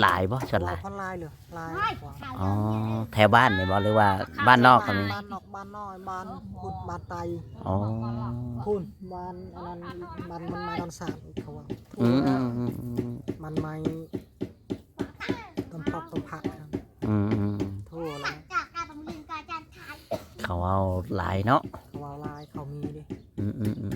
หลายบ่ชนหลายคนลายเลยลายกว่าอ๋อแถวบ้านนี่บ่หรือว่าบ้านนอกก็มีบ้านนอกบ้านน้อยบ้านพุ่นบ้านไตอ๋อพุ่นบ้านอันนั้นบ้านมันไม้ดอนสามเขาว่าอืมอืมอืมมันไม้ต้นปอกต้นผักครับอืมอืมทั่วแล้วเขาเอาหลายเนาะเขาเอาลายเขามีดิอืมอืมอืม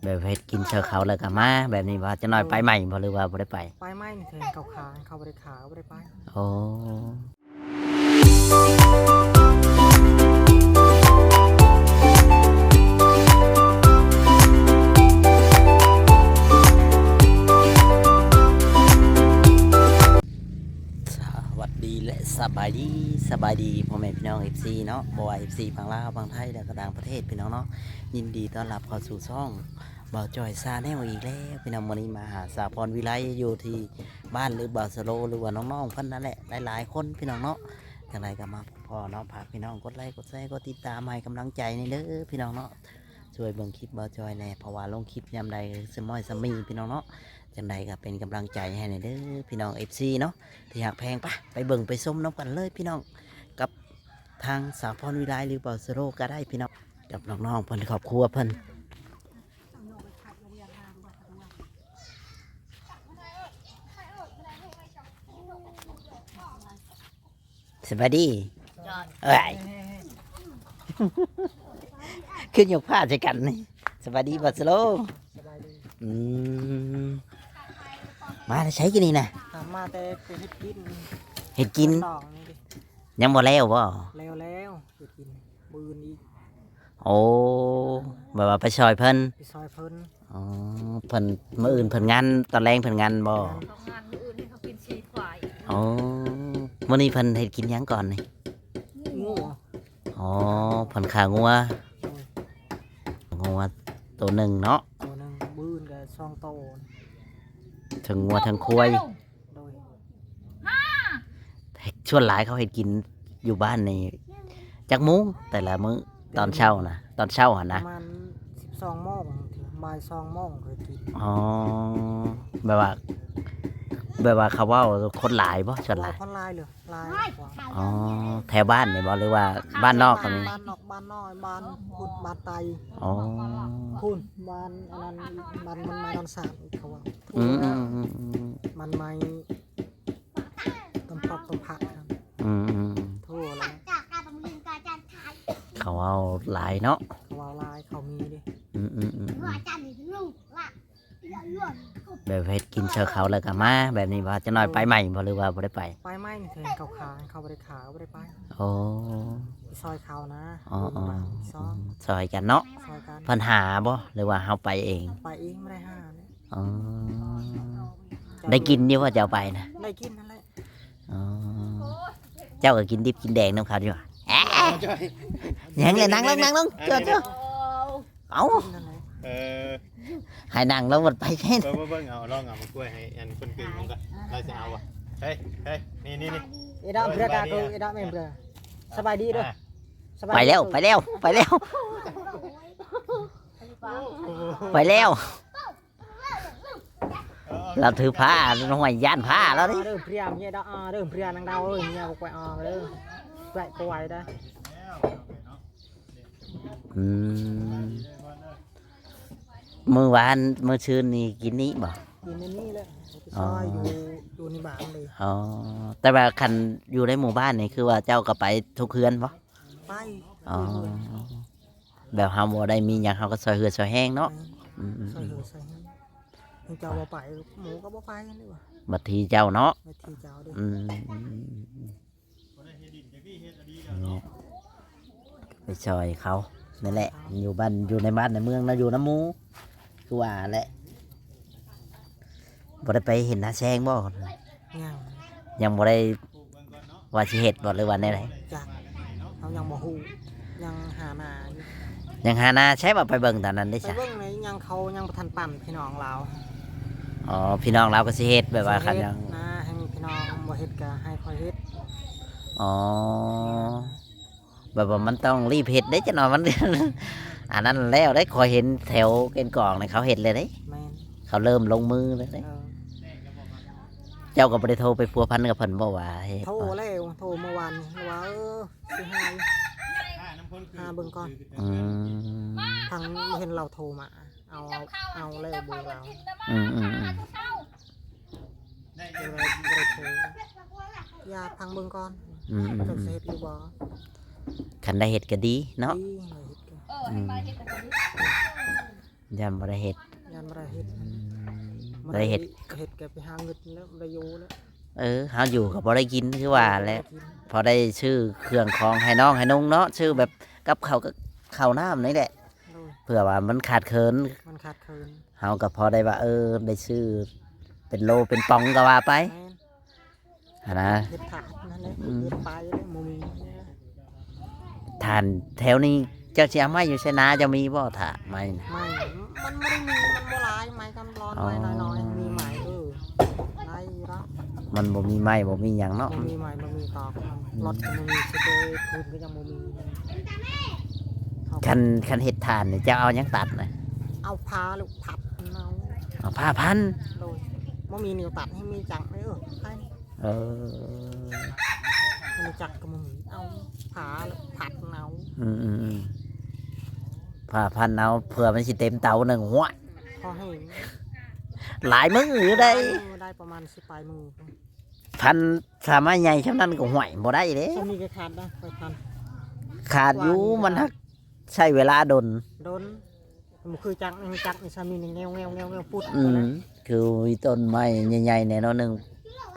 แบบเฮ็ดกินเชอเขาเลยกับมาแบบนี้ว่าจะน้อยไปใหม่บ่หรือว่าบ่ได้ไปไปไม่เคยเขาขาเขาบริขาบริไปโอ้สวัสดีและสบายดีพ่อแม่พี่น้อง FC เนาะบ่ว่า FC ฝั่งลาวฝั่งไทยและก็ต่างประเทศพี่น้องเนาะยินดีต้อนรับเข้าสู่ช่องบ่าวจอยซาแนลอีกแล้วพี่น้องวันนี้มาหาสาพรวิไลอยู่ที่บ้านหรือบ่าวสโลหรือว่าน้องๆเพิ่นนั่นแหละหลายๆคนพี่น้องเนาะจังไรก็มาพอเนาะฝากพี่น้องกดไลค์กดแชร์กดติดตามให้กำลังใจนี่เด้อพี่น้องเนาะช่วยเบิ่งคลิปบ่าวจอยแน่เพราะว่าลงคลิปยามใดสมอยสมีพี่น้องเนาะจังใดก็เป็นกำลังใจให้ในเด้อพี่น้อง FC เนาะที่หักแพงไปเบิ่งไปส้มน้ำกันเลยพี่น้องกับทางสาวพรวิไลหรือบ่าวสโลก็ได้พี่น้องกับน้องๆเพิ่นครอบครัวเพิ่นสวัสดีเอ้ยขึ้นยกผ้าใส่กันนี่สวัสดีบัสโลอืมมาใช้กินนี่นะมาแต่เป็นเห็ดกินดอกนี่ดิยังบ่แล้วบ่แล้วเห็ดกินบืนอีกโอ้แบบว่าไปซอยเพิ่นไปซอยเพิ่นอ๋อเพิ่นมื้ออื่นเพิ่นงานตอนแรงเพิ่นงานบ่งานมื้ออื่นนี่เขากินชีควายอ๋อมื้อนี้เพิ่นเฮ็ดกินหยังก่อนนี่งูอ๋อเพิ่นขางัวตัวหนึ่งเนาะตัวนึงบืนกับซองโตทั้งงัวทั้งควายโดยชวนหลายเขาเฮ็ดกินอยู่บ้านนี่จักมุ้งแต่ละมื้อตอนเช้านะตอนเช้าหั่นนะประมาณ12 โมงถึงบ่าย2 โมงเคยกินอ๋อแบบว่าเขาเว้าคนหลายบ่ชวนหลายคนลายเลยลายกว่าอ๋อแถวบ้านนี่บ่หรือว่าบ้านนอกก็มีบ้านนอกบ้านน้อยบ้านพุ่นบ้านไตอ๋อพุ่นบ้านอันนั้นบ้านมันไม้ดอนสามเขาว่าอืมมันไม้ต้นปอกต้นผักครับอืมทั่วแล้วเขาเอาหลายเนาะเขาเอาลายเขามีดิแบบเฮ็ดกินเชอเขาแล้วก็มาแบบนี้ว่าจะน้อยไปใหม่บ่หรือว่าบ่ได้ไปไปไม่เคยเขาขาเขาบริขาบริไปโอ้ซอยเขานะอ๋อซอยกันเนาะซอยกันปัญหาบ่หรือว่าเฮาไปเองไปเองไม่ได้ห้าเนี่ยอ๋อได้กินนี่ว่าจะเอาไปนะได้กินนั่นแหละอ๋อเจ้าก็กินดิบกินแดงน้ำเขาดีกว่ายังเลยนั่งลงเจ้าเอาให้นั่งแล้วมันไปแค่เบิ่งเอาลองเอามากล้วยให้อันคนกึ่งมันก็เราจะเอาวะเฮ้ยนี่เอ็ดามเพื่อดาตัวเอ็ดามเอ็มเพื่อสบายดีด้วยไปแล้วเราถือผ้าเราหอยย่านผ้าแล้วดิเริ่มเพลียเนี่ยดาเริ่มเพลียนางดาวเลยเนี่ยกวยเลยกวยได้มื้อวานมื้อชื่นนี่กินนี้บ่กินนี่แหละซอยอยู่ในบ้านเลยอ๋อแต่ว่าคันอยู่ในหมู่บ้านนี่คือว่าเจ้าก็ไปทุกเฮือนบ่ไปอ๋อแบบเฮาบ่ได้มีหยังเฮาก็ซอยเฮือซอยแห้งเนาะซอยเฮือซอยแห้งเจ้าบ่ไปหมูก็บ่ไปนี่ว่าบัดทีเจ้าเนาะบัดทีเจ้าดิไปซอยเขานั่นแหละอยู่บ้านอยู่ในบ้านในเมืองนะอยู่น้ำหมูคือว่าแหละบ่ได้ไปเห็นนาแซงบ่ยังบ่ได้ว่าสิเฮ็ดบ่หรือว่าแนวใดจักเขายังบ่ฮู้ยังหานาใช่บ่ไปเบิ่งตอนนั้นได้จ้ะไปเบิ่งในยังเขายังบ่ทันปั่นพี่น้องเราอ๋อพี่น้องเราก็สิเฮ็ดแบบว่าคันยังนะให้พี่น้องบ่เฮ็ดก็ให้ค่อยเฮ็ดอ๋อแบบว่ามันต้องรีบเฮ็ดได้จังหน่อยมันอันนั้นแล้วได้คอยเห็นแถวเกณฑ์กองนี่เขาเฮ็ดเลยเด้เขาเริ่มลงมือเลยเด้ เจ้าก็บ่ได้โทรไปพัวพันกับเพิ่นบ่ว่าเฮ็ด โทร บ่ แล้วโทรเมื่อวานว่าสิหา น้ำพ่นคือ หาเบิ่งก่อน อืม ทางเห็นเราโทรมาเอาแล้วเบอร์เรา อืม ได้ เบ เย อ อะ ร์เราโทรยาพังเบิ่งก่อน อืม จะเสร็จหรือบ่ คันได้เฮ็ดก็ดีเนาะ ดีให้เฮ็ดกัน ให้มาเฮ็ดแต่คนนี้ ยามบ่ได้เฮ็ด ยันบ่ได้เฮ็ด บ่ได้เฮ็ด เฮ็ดแกไปหาเงินแล้วบ่ได้อยู่แล้ว เฮาอยู่ก็บ่ได้กินคือว่าแหละพอได้ชื่อเครื่องของให้น้องให้นุ่งเนาะชื่อแบบกับข้าวก็ข้าวน้ำนี่แหละ โดย เพื่อว่ามันขาดเคิน มันขาดเคิน เฮาก็พอได้ว่าได้ชื่อเป็นโลเป็นปองก็ว่าไป แม่น หั้นนะ เฮ็ดถาดนั่นแหละ อืม เฮ็ดปลาอยู่แล้วบ่มี ทานแถวนี้เจ้าสิเอาไม้อยู่ไสนาจะมีบ่ถ้าไม้น่ะ ไม่มันไม่ได้มีมันบ่หลายไม้กำร้อน อ๋อ ไม้น้อยๆมีไม้ได้อยู่แล้ว มันบ่มีไม้บ่มีหยังเนาะ บ่มีไม้บ่มีตอกรถก็บ่มีสเตย์คืนก็ยังบ่มีเอา คันเฮ็ดทานนี่เจ้าเอาหยังตัดน่ะ เอาพาลูกผัดเอา เอาผ้าพัน โดยบ่มีนิ้วตัดให้มีจักรเลยให้ เออ มีจักรก็บ่มีเอาพาลูกผัดเอา อืมผ้าพันเอาเผื่อมันสิเต็มเตาหนึงหัว พอให้ หลายมื้ออยู่ได้ ได้ประมาณ10ปลายมือ พันสามารถใหญ่ช่ำนั้นก็ห่วยบ่ได้เด้ ถ้ามีก็ขาดนะไปพัน ขาดอยู่มันฮักใช้เวลาดน โดนมันคือจักรนี่จักรนี่ซามีนี่แงวๆๆปุ๊ด อืมคือมีต้นไม้ใหญ่ๆแน่นอนหนึง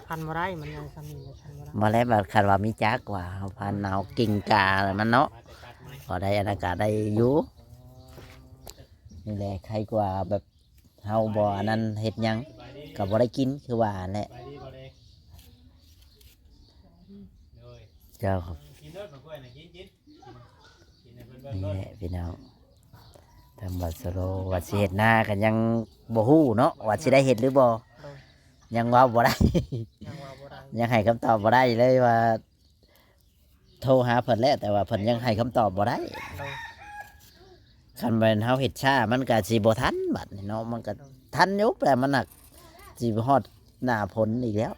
พันบ่ได้มันยังซามีเลยพันบ่ได้ มาแล้วแบบคันว่ามีจักกว่าเอาพันเอากิ่งกาอะไรมันเนาะพอได้อากาศได้อยู่นี่แหละใครกว่าแบบเฮาบ่อันนั้นเฮ็ดหยังก็บ่ได้กินคือว่าแหละ ไปดีบ่เลยเลย เจ้า กินเด้อกับกล้วยน่ะกินกินให้เพิ่นเบิ่ง นี่ เด้อ แหละพี่น้องทำบัตรสโลว่าสิเฮ็ดหน้ากันยังบ่ฮู้เนาะว่าสิได้เฮ็ดหรือบ่ โดย ยังเว่าบ่ได้ ยังว่าบ่ได้ ยังให้คำตอบบ่ได้เลยว่า โทรหาเพิ่นแล้วแต่ว่าเพิ่นยังให้คำตอบบ่ได้ โดย คันเป็นเฮาเฮ็ดช้ามันก็สิบ่ทันบัดนี้เนาะมันก็ทันอยู่แต่มันหนักสิฮอดหน้าผลอีกแล้ว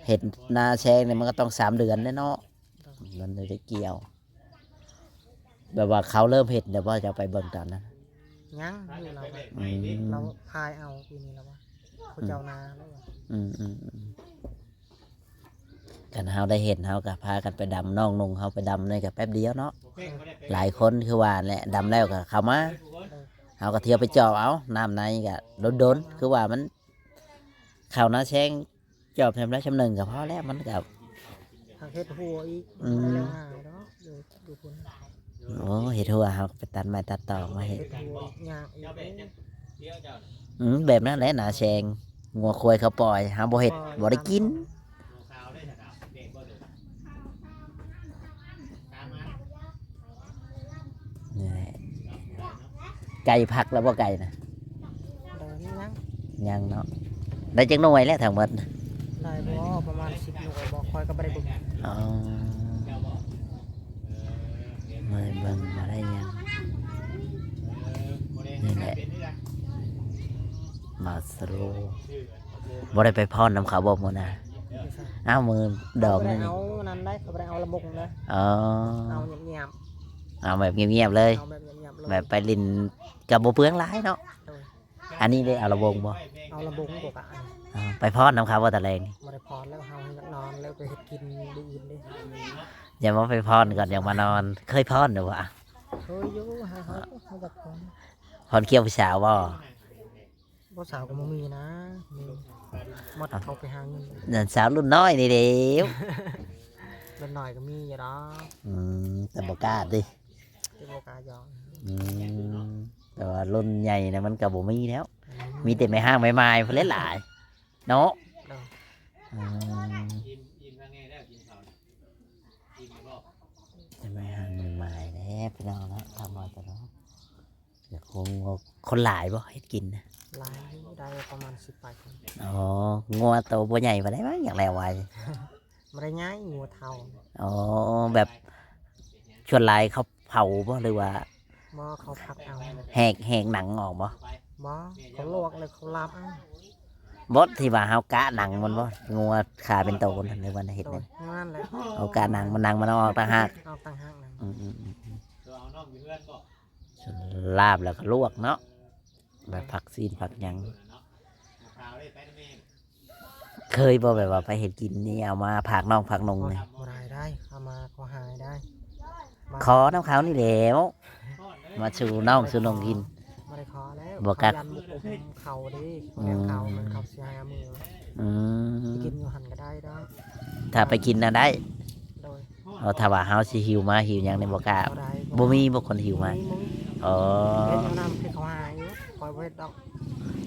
เฮ็ดนาแซงเนี่ยมันก็ต้อง3 เดือนแน่เนาะมันเลยได้เกี่ยว แบบว่าเขาเริ่มเฮ็ดเดี๋ยวว่าจะไปเบิ่งตอนนั้น ยังอยู่เราอะ อืม เราพายเอาปีนี้แล้ววะเขาเจ้านาแล้ววะ อืมกันเฮาได้เห็นเฮาก็พากันไปดำน้องนุ่งเฮาไปดำในกับแป๊บเดียวเนาะหลายคนคือว่าแหละดำแล้วก็เข้ามาเฮาก็เที่ยวไปเจาะเอาน้ำในก็โดนๆคือว่ามันเข้านาแซงจอบแถมได้ชำหนึ่งก็พอแล้วมันก็ ทางเฮ็ดหัวอีก อืม ไม่ได้ง่ายเนาะอยู่คน โอ้เฮ็ดหัวเฮาก็ไปตัดไม้ตัดตอกมาเฮ็ด เฮ็ดหัวอีกยากอีกเอ้ย แบบนั้นแหละนาแซงงัวควายเขาปล่อยเฮาบ่เฮ็ดบ่ได้กินนี่แหละไก่ผักแล้วบ่ไก่นะ เดินยัง ยังเนาะได้จักหน่วยแล้วทั้งหมด ได้บ่ประมาณ10หน่วยบ่คอยก็บ่ได้เบิ่ง อ๋อมาเบิ่งมาได้ยังนี่แหละมาสโลบ่ได้ไปพรนำเขาบ่หมดนะอ้าวมือดอก เขาบ่ นี่ ได้เอานั่นได้เขาบ่ได้เอาระบบนะ อ๋อ เอาเงียบ เอาแบบเงียบๆเลย ๆเอาแบบเงียบๆเลย แบบไปลินกับบ่เปลืองหลายเนาะ โดย อันนี้ได้เอาระวงบ่ เอาระบบกว่าอัน อ๋อไปพรนำเขาบ่ตะแลงนี่ บ่ได้พอแล้วเฮาอยากนอนแล้วไปเฮ็ดกินดูอื่นเด้ อย่ามาไปพรก่อนอย่ามานอน เคยพรเด้อวะ เคยอยู่เฮาแบบพร พรเกี่ยวผู้สาวบ่ บ่สาวก็บ่มีนะมีหมดเขาไปหาเงิน นั่นสาวรุ่นน้อยนี่เด้ว เล็กน้อยก็มีอยู่ดอก แต่บ่กล้าดิ ที่บ่กล้ายอม อืมแต่ว่ารุ่นใหญ่นะมันกับบ่มีแล้ว มีแต่ไม่ห้างไม่ไม้เพื่อนหลายเนาะอืมแต่ไม่ห้างไม่ไม้แล้วพี่น้องเนาะทำมาแต่เนาะเดี๋ยวคงคนหลายบ่ให้กินนะ หลายได้ประมาณ10ปลายคน อ๋องัวโตบ่ใหญ่ปานใดมั้งอยากแล้วไว้ บ่ได้ง่ายงัวเฒ่า อ๋อแบบชวนหลายเขาเผาบ่หรือว่า บ่เขาพักเอา แหกหนังออกบ่ บ่เขาลวกแล้วเขาลาบเอา บดที่ว่าเฮากะหนังมันบ่งัวขาเป็นโตนั่นในวันเฮ็ด โด นั่ ย น นั่นแหละ เอากะหนังมันเอาออกต่างหาก เอาต่างหากนั่น อืม ตัวเอาน้องอยู่เพื่อนบ่ ส่วนลาบแล้วก็ลวกเนาะแบบผักซีนผักหยัง เนาะข่าวได้ไปนะแม่ เคยบ่แบบว่าไปเฮ็ดกินนี่เอามาผักน้องผักนงนี่ บ่ได้ได้เอามาขอหายได้มา ขอน้ำเขานี่แหล้วมาสู่น้องสู่นงกิน บ่ได้ขอแล้ว บ่กัด ยันบุกเขาดิแกงเขามันเขาเสียหายมือ อื ไป ม กินอยู่หันก็ได้ดอก ถ้าไปกินน่ะได้ โดย เอาถ้าว่าเฮาสิหิวมาหิวหยังในบ่กล้า บ่ได้ บ่มีบ่คนหิวมา บ่มี อ๋อ เฮ็ดอยู่นำคือเขาหายอยู่คอยบ่เฮ็ดดอก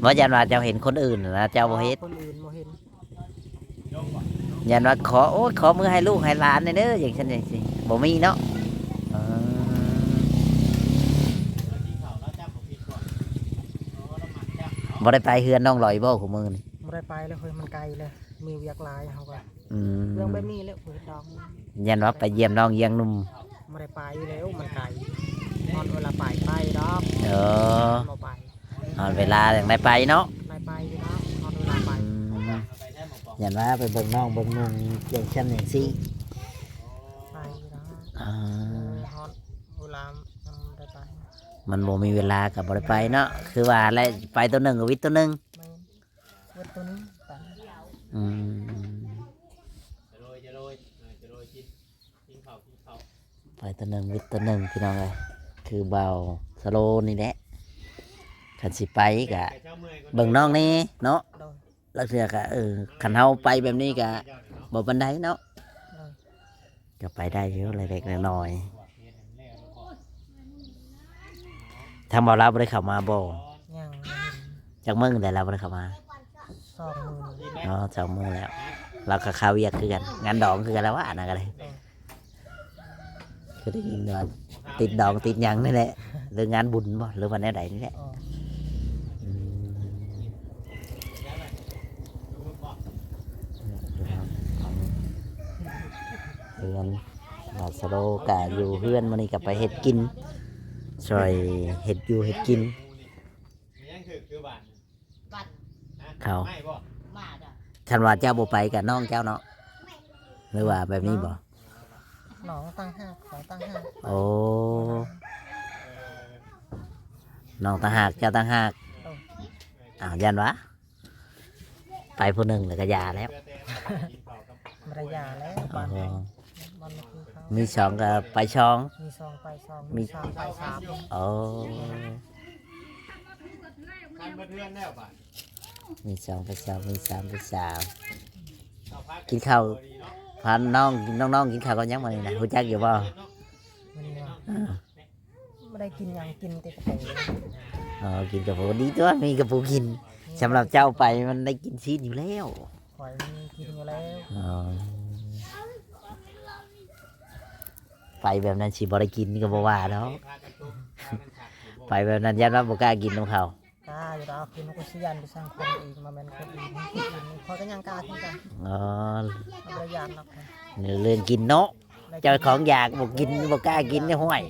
บ่ยันว่าเจ้าเห็นคนอื่นน่ะนะเจ้าบ่เฮ็ด คนอื่นบ่เห็น ยันว่าขอโอ้ยขอมือให้ลูกให้หลานเด้ออย่างฉันอย่างสิบ่มีเนาะเออ ที่เขาเราจับผมผิดก่อนเราหมักจับ บ่ได้ไปเฮือนน้องลอยบ่ของมือนี่ บ่ได้ไปเลยเฮ้ยมันไกลเลยมีเวียกหลายเฮาก็ อืม เรื่องแบบนี้แหละเฮ็ดดอก ยันว่าไปเยี่ยมน้องเยี่ยงหนุ่ม บ่ได้ไปแล้วมันไกลนอนเวลาไปดอก เออ บ่ไป เอาเวลาอย่างไรไปเนาะ ไปอยู่ดอกนอนเวลาไป อืม ไปได้หมดก่อน ยันว่าไปเบิ่งน้องเบิ่งนุ่งอย่างฉันอย่างสิ ไปอยู่ดอก อ่า ฮอดเวลายังได้ไป มันบ่มีเวลากับบ่ได้ไปเนาะคือว่าอะไรไปตัวหนึ่งกับวิทย์ตัวหนึ่ง แม่นเวทตัวนี้ไป อืม จะโรยกินข้าว ไปตัวหนึ่งวิทย์ตัวหนึ่งพี่น้องเลยคือเบาสโลนี่แหละขันสิไปกะเบิ่งน้องนี่เนาะ โดย แล้วเสือกะขันเฮาไปแบบนี้กะบ่บันไดเนาะ โดย ก็ไปได้เยอะเล็กๆน้อยๆทางบ่าวลาวบ่ได้เข้ามาบ่ ยังบ่เห็น จากเมืองแต่เราบ่ได้เข้ามา 20,000 อ๋อสองมือแล้ว เราก็ข้าวเวียกคือกันงานดองคือกันแล้วว่านะกันเลยคือได้ยินว่าติดดองติดหยังนี่แหละหรืองานบุญบ่หรือวันไหนใดนี่แหละ อ๋อ อืมเรือนบาสโลกะอยู่เพื่อนมันนี่กับไปเฮ็ดกินช่วยเฮ็ดอยู่เฮ็ดกิน ยังคือบ้าน เขา ไม่บ่ ฉันว่าเจ้าบ่ไปกับน้องเจ้าเนาะหรือว่าแบบนี้บ่ หนองตั้งห้าขอตั้งห้า โอ้น้องต่างหากเจ้าต่างหากอ้าวยันวะไปผู้หนึ่งแล้วก็ยาแล้ว มารยาแล้ว อ๋ บ้าน อ บ้านคือเขา มีสองก็ไปช่อง มีซองไปซองมีสามไปสาม โอ้ การมาเทือนแล้วบ้าน มีสองไปสองมีสามไปสามกินข้าวพาน้องน้องๆกินข้าวกันยังมานี่นะรู้จักอยู่บ่ วันนี้ไม่ได้กินหยังกินแต่กระเป๋า อ๋อกินกับปูดีตัวมีกับปูกินสำหรับเจ้าไปมันได้กินซีนอยู่แล้ว ข่อยมีกินอยู่แล้ว อ๋อไปแบบนั้นสิบ่ได้กินก็บ่ว่าเนาะไปแบบนั้นยันว่าบ่กล้ากินของเขา กล้าอยู่แล้วคือมันก็เสียนไปสร้างคนอีกมาเป็นคนอื่นคอยก็ยังกล้าที่จะ อ๋อ มารยาทนัก เรื่องกินเนาะเจ้าของอยากบ่กินบ่กล้ากินเนี่ยห้วย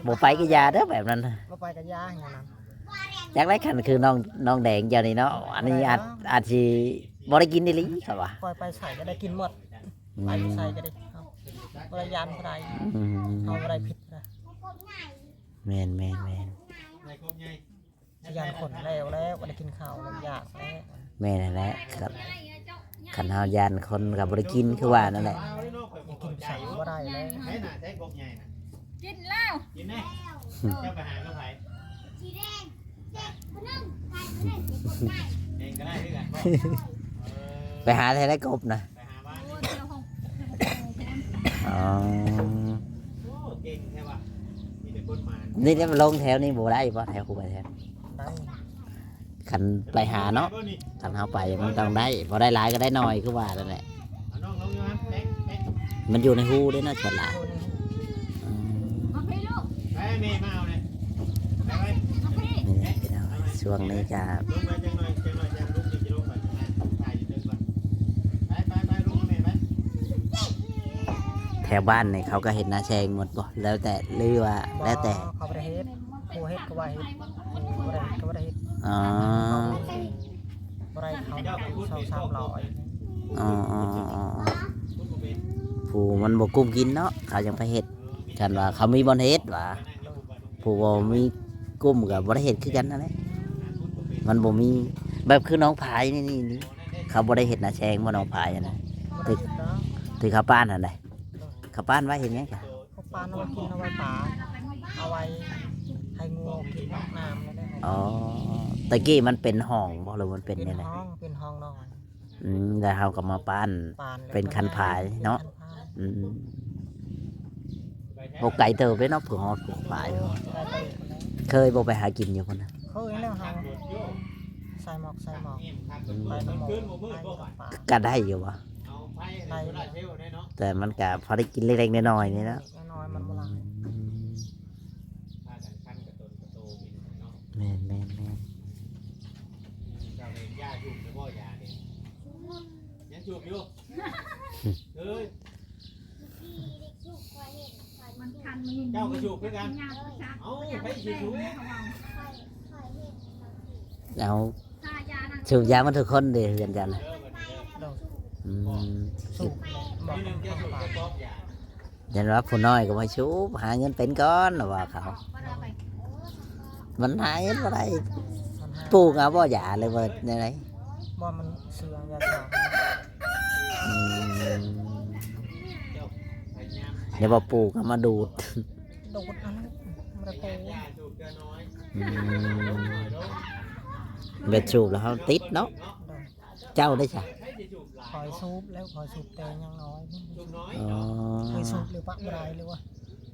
บ่ไปก็อยาเด้อแบบนั้น มาไปกับยาอย่างนั้น อยากได้ขันคือน้องแดงเจ้านี่เนาะอันนี้อาจสิบ่ได้กินอีหลีครับว่า คอยไปใส่ก็ได้กินหมด อื ไป ม ใส่ก็ได้เอามารยาทอะไร อืม เอาอะไรผิดนะ แม่น ในครบไง ยานคนแล้วก็ได้กินข้าวแล้วยากแล้ว แม่นั่นแหละครับขันเฮายานคนกับ่ได้กินคือว่านั่นแหละ ยังกินใส่ก็ได้แล้ว ใช้หน่ะใช้กบใหญ่น่ะ กินแล้ว กินแน่เจ้าไปหาลูกไผ่เองก็ได้ด้วยกันบ่ ไปหาไทยได้กบนะ ไปหาบ้าน โอ้เจ้าของ อ๋อ โอ้เก่งแท้ว่ะมีแต่คนมา นี่ได้มาลงแถวนี้บ่ได้บ่แถวคูไปแถว ได้ ขันไปหาเนาะขันเฮาไปมันต้องได้บ่ได้หลายก็ได้น้อยคือว่านั่นแหละ เอาน้องลงอยู่ครับแท็ก มันอยู่ในหูเด้เนาะฉลาด ตัวนี้ อืม มาพี่ลูก ไปแม่มาเอาเลยไปไป มาพี่ นี่แหละพี่น้องช่วงนี้จะ ลงไปจังหน่อยจะลุกจะลงไปถ่ายอยู่เดินก่อนไปลงแม่ไป แถวบ้านนี่เขาก็เห็นนาแชงหมดบ่แล้วแต่หรือว่าแล้วแต่ เขาไปเฮ็ดผู้เฮ็ดก็ว่าเฮ็ดผู้บ่ได้ก็บ่ได้เฮ็ด อ๋อ บ่ ไรเขา200-300 อ๋อผู้มันบ่กุ้มกินเนาะเขายังไปเฮ็ดกันว่าเขามีบ่อนเฮ็ดว่าผู้บ่มีกุ้มกับบ่ได้เฮ็ดคือกันนั่นแหละมันบ่มีแบบคือน้องผายนี่เขาบ่ได้เฮ็ดหน้าแชงบ่น้องผายนะที่เขาป้านนั่นแหละเขาป้านไว้เห็นหยังจ้ะ เขาปานเอาไว้กินเอาไว้ป่าเอาไว้ให้งูกินน้ำแล้วได้ อ๋อตะกี้มันเป็นห้องบ่หรือมันเป็นยังไง เป็นห้องนอน แล้วเฮาก็มาปั้น เป็นคันพายเนาะโอไก่เติบเลยเนาะเผื่อฮอดผูกพายเคยบ่ไปหากินอยู่คนนะ เคยแล้วเฮาใส่หมอกไปน้ำหมอกไปกับป่า ก็ได้อยู่วะ ไป แต่มันก็พอได้กินเล็กๆน้อยๆนี่นะ น้อยมันบ่หลาย แม่น จูบอยู่เฮ้ย มันคันมัน เจ้ากระจูบด้วยกัน งานประชา เอาไปฉีดถู เอา ทายานั่น สูบยามาทุกคนเด้อเรียนกันนะ โดน อืม สูบบอก นี่นึง กับ จะสูบ ป่า จะป๊อกยา ยันว่าผู้น้อยก็มาชูบหาเงินเป็นก้อนน่ะว่าเขา มันหาเงินบ่ได้ปลูกเอาบ่หยาเลยว่าในไหน บ่มันเสื่อมยาชา อืม พยายาม เดี๋ยวบ่ปลูกเอามาดูด โดดอันนั้นมันจะโต ยาจูบเกินน้อย เบ็ดสูบแล้วเขาติดเนาะ เจ้าได้จ้ะ ให้จะจูบหลาย คอยสูบแล้วคอยสูบแต่ยังน้อย จูบน้อย อ๋อ เคยสูบหรือปะบ่ได้หรือว่า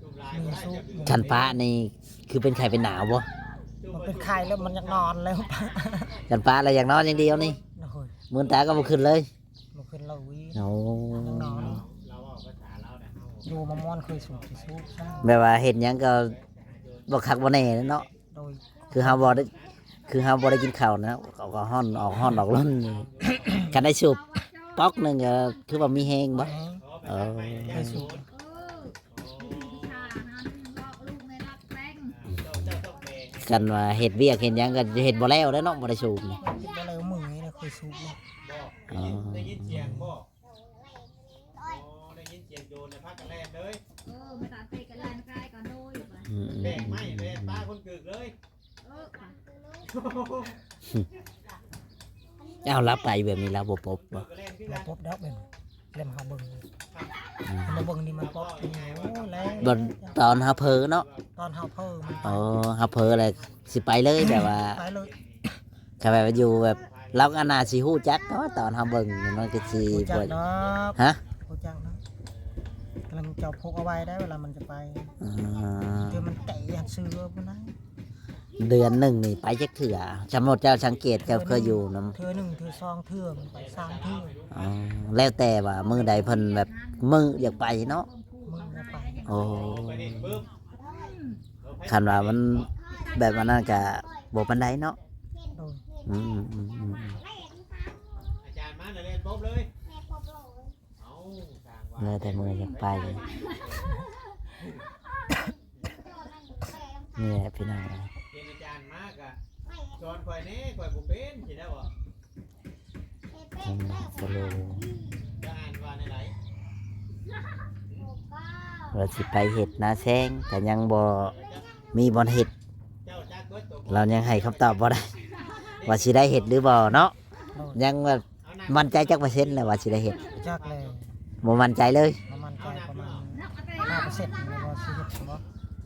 จูบหลาย มีสูบ คันป้านี่คือเป็นไข่เป็นหนาวบ่ มันเป็นไข้แล้วมันยังนอนแล้ว คันป้าอะไรอย่างนอนอย่างเดียวนี่ โอ้ย มือตาก็บ่ขึ้นเลย มันขึ้นเราวิ โอ้ ยังนอน เราเอาภาษาเราเนี่ย อยู่มามอนเคยสูบที่สูบใช่ แบบว่าเห็นหยังก็บ่คักบ่แน่เนาะ โดย คือเฮาบ่ได้กินข้าวนะเขาก็ฮ้อนออกล้นนี่ คันได้สูบป๊อกหนึงก็คือว่ามีแฮงบ่เออ เคยสูบ ชานั้นบอกลูกในรักแป้ง เจ้าต้องแบ่ง กันว่าเฮ็ดเวียกเฮ็ดหยังก็เฮ็ดบ่แล้วเด้อเนาะบ่ได้สูบนี่ คิดว่าเลยมือนี่นะเคยสูบเลย บอกได้ยินเสียงบอกได้ยินเสียงโดนในภาคกันแรกเลย ไม่ตัดเตะกันแลนกายก่อนโดย อืม แบ่งไม่แบ่งป้าคนกึกเลย เอารับไปแบบนี้แล้วบ่ปบบ่ มาปบดอกเป็นเล่มเฮาเบิ่งมาเบิ่งนี่มันปบนี่โอ้แล้ว บ่ตอนเฮาเพ้อเนาะ ตอนเฮาเพิ่มมัน อ๋อเฮาเพ้ออะไรสิไปเลยแบบว่า ไปเลย ถ้าแบบว่าอยู่แบบเราก็น่าสิฮู้จักเนาะตอนเฮาเบิ่งนี่มันก็สิ รู้จัก บ่ เนาะ ฮะ รู้จักเนาะกำลังจะพกเอาไว้ได้เวลามันจะไป อ่า เดี๋ยวมันไก่ยันซื้อพุ่นนะ เดือนหนึ่งนี่ไปจักเถื่อสำหรับเจ้าสังเกตเจ้าเคยอยู่นำ เทื่อหนึ่งเทื่อสองเทื่อไปสามเทื่อ อ๋อแล้วแต่ว่ามื้อใดเพิ่นแบบมื้ออยากไปเนาะ มึงจะไป โอ้ ไปเด็กปึ๊บ คันว่ามันแบบว่านั้นก็บ่ปานใดเนาะ โดย อืม อาจารย์มาเรียนปุ๊บเลยเอาทางว่า แล้วแต่มื้ออยากไปนี่แหละพี่น้อง เรียนอาจารย์มากอะสอนข่อยนี่ข่อยบ่เป็นสิได้บ่ ทำสโล จะอ่านว่าในไหน ว่าสิไปเฮ็ดนาแซงแต่ยังบ่มีบ่อนเฮ็ด เจ้าจักเบิดตัว เรายังให้คำตอบบ่ได้ ว่าสิได้เฮ็ดหรือบ่เนาะ โดย ยังว่า เอาหนัก มั่นใจจักเปอร์เซ็นต์เลยว่าสิได้เฮ็ด จักเลย บ่มั่นใจเลย ประมาณใจประมาณ5%ในว่าชีวิตของเรา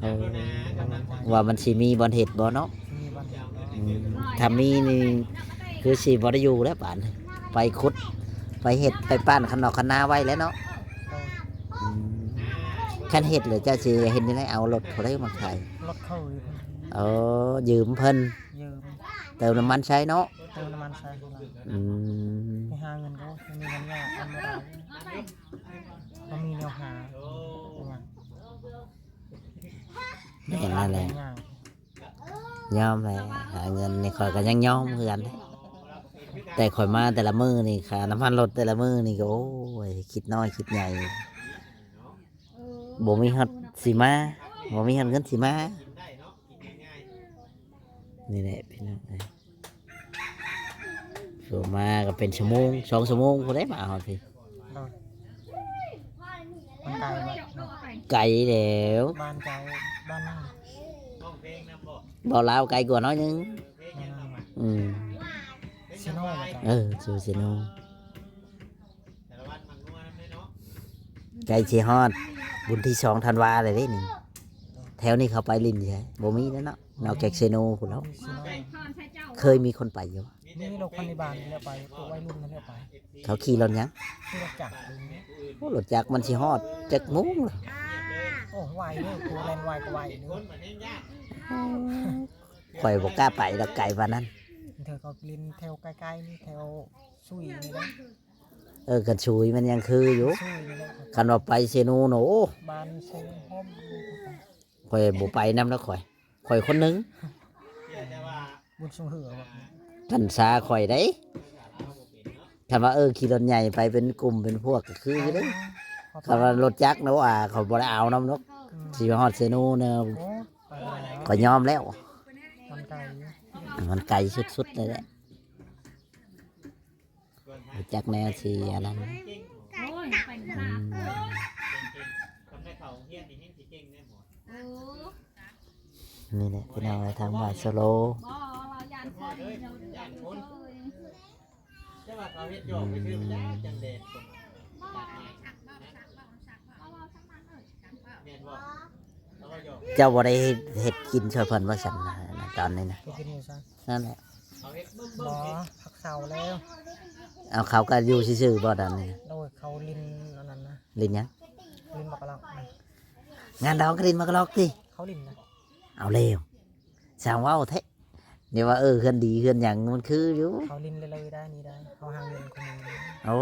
เออ นะกำลัง ว่ามันสิมีบ่อนเฮ็ดบ่เนาะ มีวันเดียว อืมถ้ามีนี่คือสิบ่ได้อยู่แล้วป่านนี้ไปขุด ไปเฮ็ดไปปั้นขนอกขนาไว้แล้วเนาะ โดย อืมคันเฮ็ดเลยเจ้าสิเฮ็ดจังไดเอารถเขาได้มาขาย รถเข้าอยู่ เออยืมเพิ่น ยืม เติมน้ำมันใช้เนาะ เติมน้ำมันใส่ของเรา อืม ไปหาเงินก็ไม่มีเงินยากทำไม่ได้ก็มีแนวหา โอ้ อย่าง แม่นนั่นแหละ อย่าง ยอมเลยหาเงินนี่ข่อยก็ยังยอมคือกันเด้แต่ข่อยมาแต่ละมื้อนี่ค่าน้ำมันรถแต่ละมื้อนี่ก็โอ้ยคิดน้อยคิดใหญ่บ่มีฮอดสิมาบ่มีฮอดเงินสิมา กินได้เนาะกินง่าย นี่แหละพี่น้องเอ้ย ส่วนมาก็เป็นชั่วโมง2 ชั่วโมงพุ่นได้มาฮอดพี่ โดยมันไกลแบบ ไกลแล้ว บ้านเจ้าบ้านนั่ง ห้องเพลงนำบ่ บ่ลาวไกลกว่าน้อยนึง เพลงยังนำอ่ะ อืม ซิโน่มาจ้ะ ซูซิโน แต่ละวันมันนัวน้ำได้เนาะ ไกลสิฮอดบุญที่2 ธันวาเลยเด้นี่แถวนี้เขาไปลินใช่บ่มีแล้วเนาะนอกจากเซโนพุ่นแล้ว ซิโน่ เคยมีคนไปอยู่ นี่โลกพันธิบาลเนี่ยไปตัววัยรุ่นนั่นเนี่ยไป เขาขี่รถหยัง ที่รถจักรเลยเนี่ย โอ้รถจักรมันสิฮอดจักโมงล่ะ โอ้ไวเนี่ยตัวแลนไวก็ไว ค เนื้ นมันเฮงยาก ข่อยบ่กล้าไปดอกไกลปานนั้น เธอก็ลินแถวใกล้ๆนี่แถวซุยนี่นะ กันชุยมันยังคืออยู่ ซุยนี่นะ คันว่าไปเซโนโนโอ้ บ้านเซนโฮม ข่อยบ่ไปนำแล้วข่อยคนหนึง แต่ว่า บุญสงเหือแบบ กันซาข่อยได้คันว่าขี่รถใหญ่ไปเป็นกลุ่มเป็นพวกก็คืออยู่เด้คันว่ารถจักรเนาะว่าเขาบ่ได้เอานำเนาะสิฮอดเซโนเนาะ โอ้ไปแล้ว ก็ยอมแล้ว มันไกล มันไกลสุดๆเลยแหละรู้จักแนวสิอันนั้น โอ้ยไป อื นะ ม ทำให้เขาเฮียนนี่เฮงสิเก่งแน่หมด โอ้ นี่แหละพี่น้องทางบ้านโซโล บ่เรายานคนเรายานคน แต่ว่าเขาเฮ็ดโยกไปคือมันยากจังเด็ดคนตัดไม้แม่นบ่แล้วก็โยก เจ้าบ่ได้เฮ็ดกินช่วยเพิ่นว่าซั่นนะตอนนี้นะ ไปกินอยู่ซะ นั่นแหละ เขาเฮ็ดบึ้ม หมอพักเสาแล้ว เอาเขาก็อยู่ซื่อๆบ่ตอนนี้นะ โดยเขาลินอันนั้นนะ ลินหยัง ลินบักกะลักนะ งานดองก็ลินมากระลอกติ เขาลินนะ เอาเร็วสร้างเว้าแท้เดี๋ยวว่าเฮือนดีเฮือนหยังมันคืออยู่ เขาลินเลยได้นี่ได้เขาหาเงินคนนี้ โอ้